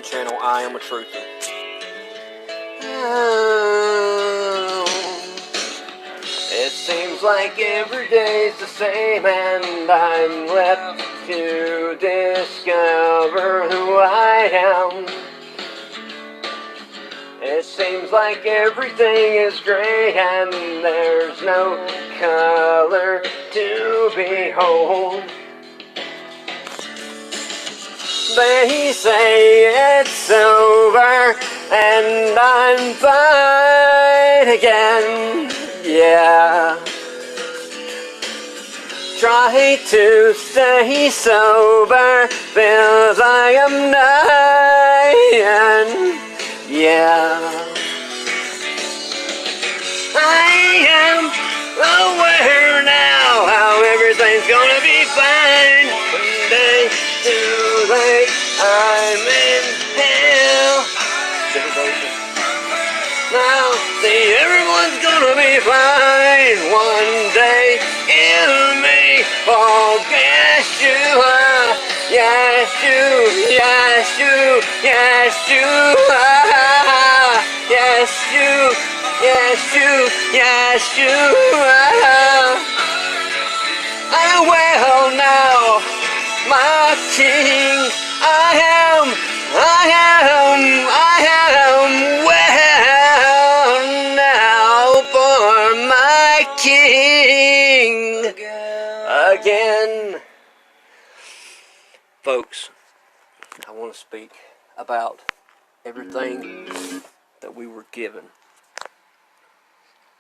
channel, I Am a Truther. It seems like every day's the same, and I'm left to discover who I am. It seems like everything is gray and there's no color to behold. They say it's over and I'm fine again, yeah. Try to stay sober, feels like I'm dying, yeah. I am aware now how everything's gonna be fine. One day, too late, I'm in hell. Now, see, everyone's gonna be fine. One day, it may forget you. Yes, you, yes, you, yes, you. Yes, you, yes, you, yes, you. I will now, my king. I am well now for my king again. Folks, I want to speak about everything that we were given.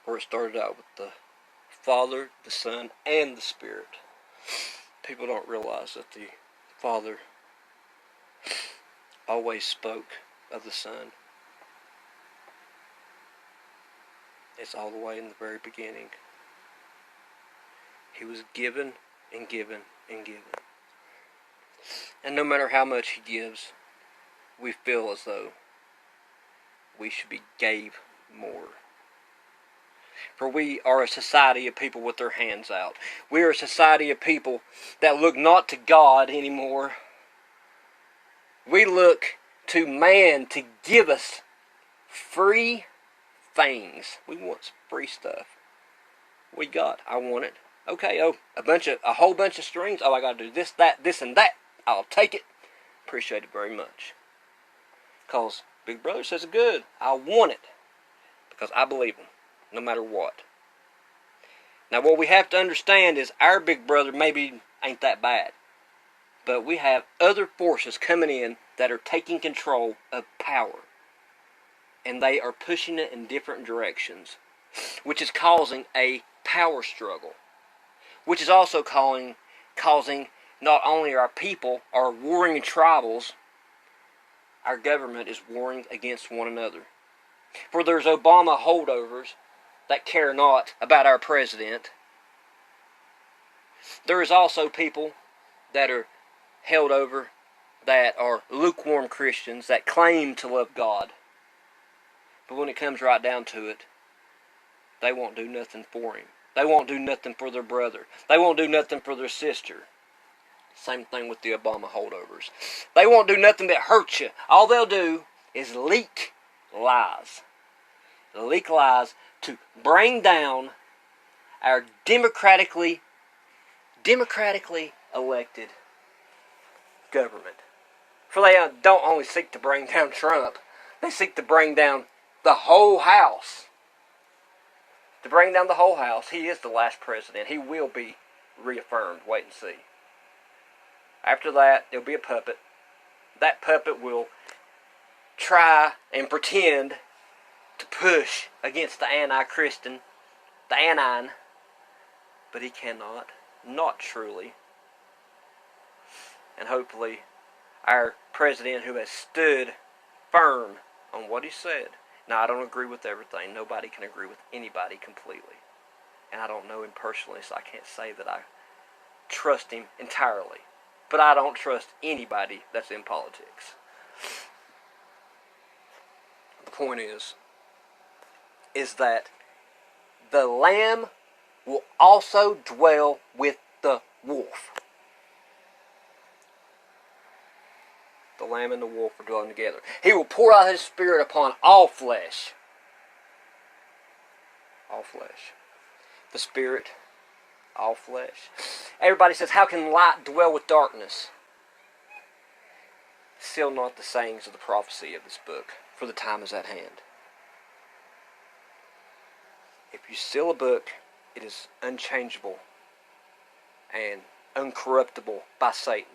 Where it started out with the Father, the Son, and the Spirit. People don't realize that the Father always spoke of the Son. It's all the way in the very beginning. He was given and given and given. And no matter how much He gives, we feel as though we should be gave more. For we are a society of people with their hands out. We are a society of people that look not to God anymore. We look to man to give us free things. We want free stuff. We got, I want it. Okay, a whole bunch of strings. Oh, I got to do this, that, this, and that. I'll take it. Appreciate it very much. Because Big Brother says it's good. I want it. Because I believe him. No matter what. Now what we have to understand is our big brother maybe ain't that bad. But we have other forces coming in that are taking control of power. And they are pushing it in different directions. Which is causing a power struggle. Which is also causing not only our people are warring tribals, our government is warring against one another. For there's Obama holdovers that care not about our president. There is also people that are held over that are lukewarm Christians that claim to love God. But when it comes right down to it, they won't do nothing for him. They won't do nothing for their brother. They won't do nothing for their sister. Same thing with the Obama holdovers. They won't do nothing but hurt you. All they'll do is leak lies. Leak lies to bring down our democratically elected government. For they don't only seek to bring down Trump, they seek to bring down the whole house. To bring down the whole house. He is the last president. He will be reaffirmed. Wait and see. After that, there'll be a puppet. That puppet will try and pretend to push against the anti-Christian, the anion, but he cannot, not truly. And hopefully, our president who has stood firm on what he said. Now, I don't agree with everything. Nobody can agree with anybody completely. And I don't know him personally, so I can't say that I trust him entirely. But I don't trust anybody that's in politics. The point is that the lamb will also dwell with the wolf. The lamb and the wolf are dwelling together. He will pour out his Spirit upon all flesh. All flesh. The Spirit, all flesh. Everybody says, how can light dwell with darkness? Seal not the sayings of the prophecy of this book, for the time is at hand. If you seal a book, it is unchangeable and uncorruptible by Satan.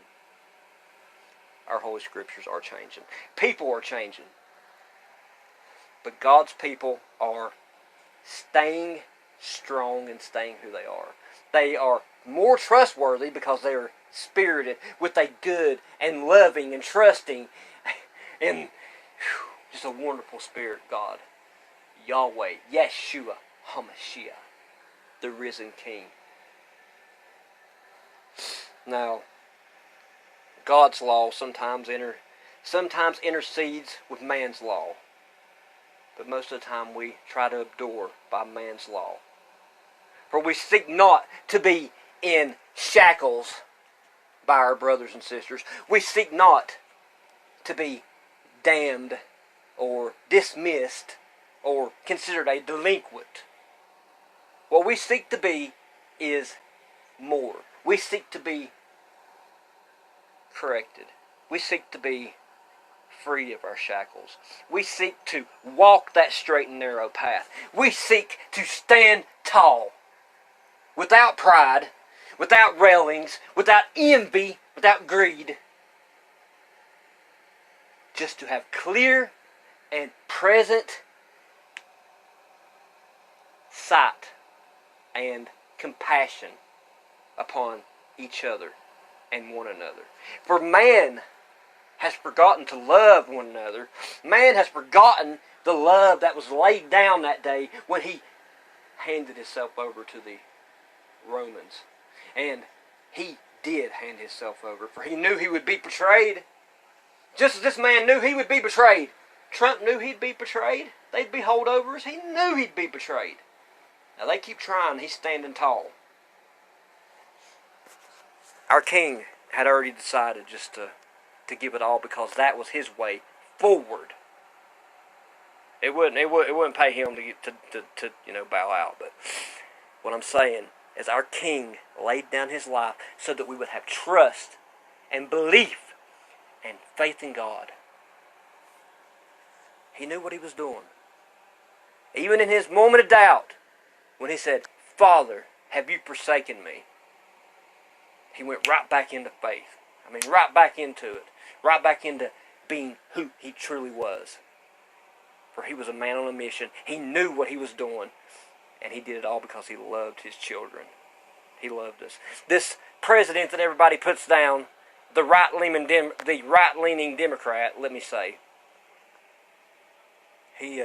Our Holy Scriptures are changing. People are changing. But God's people are staying strong and staying who they are. They are more trustworthy because they are spirited with a good and loving and trusting and just a wonderful spirit God. Yahweh, Yeshua HaMashiach, the risen King. Now, God's law sometimes intercedes with man's law. But most of the time we try to adore by man's law. For we seek not to be in shackles by our brothers and sisters. We seek not to be damned or dismissed or considered a delinquent. What we seek to be is more. We seek to be corrected. We seek to be free of our shackles. We seek to walk that straight and narrow path. We seek to stand tall, without pride, without railings, without envy, without greed. Just to have clear and present sight and compassion upon each other and one another. For man has forgotten to love one another. Man has forgotten the love that was laid down that day when he handed himself over to the Romans. And he did hand himself over, for he knew he would be betrayed. Just as this man knew he would be betrayed. Trump knew he'd be betrayed. They'd be holdovers. He knew he'd be betrayed. Now they keep trying. He's standing tall. Our king had already decided just to give it all because that was his way forward. It wouldn't pay him to bow out. But what I'm saying is our king laid down his life so that we would have trust and belief and faith in God. He knew what he was doing. Even in his moment of doubt, when he said, Father, have you forsaken me? He went right back into faith. Right back into it. Right back into being who he truly was. For he was a man on a mission. He knew what he was doing. And he did it all because he loved his children. He loved us. This president that everybody puts down, the right-leaning Democrat, let me say, he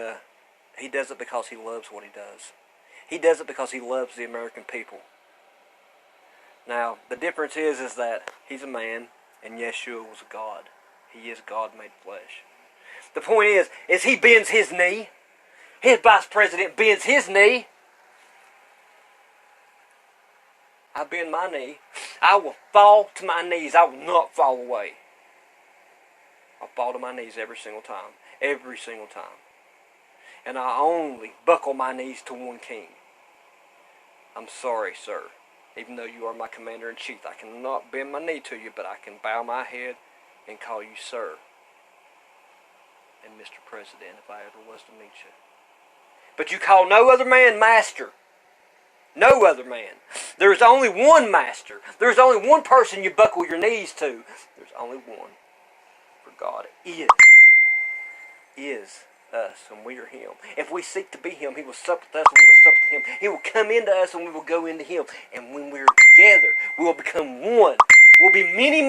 does it because he loves what he does. He does it because he loves the American people. Now, the difference is that he's a man and Yeshua was a God. He is God made flesh. The point is he bends his knee. His vice president bends his knee. I bend my knee. I will fall to my knees. I will not fall away. I'll fall to my knees every single time. Every single time. And I only buckle my knees to one king. I'm sorry, sir. Even though you are my commander-in-chief, I cannot bend my knee to you, but I can bow my head and call you sir. And Mr. President, if I ever was to meet you. But you call no other man master. No other man. There is only one master. There is only one person you buckle your knees to. There's only one. For God is us and we are him. If we seek to be him, he will sup with us and we will sup with him. He will come into us and we will go into him. And when we are together, we will become one. We'll be many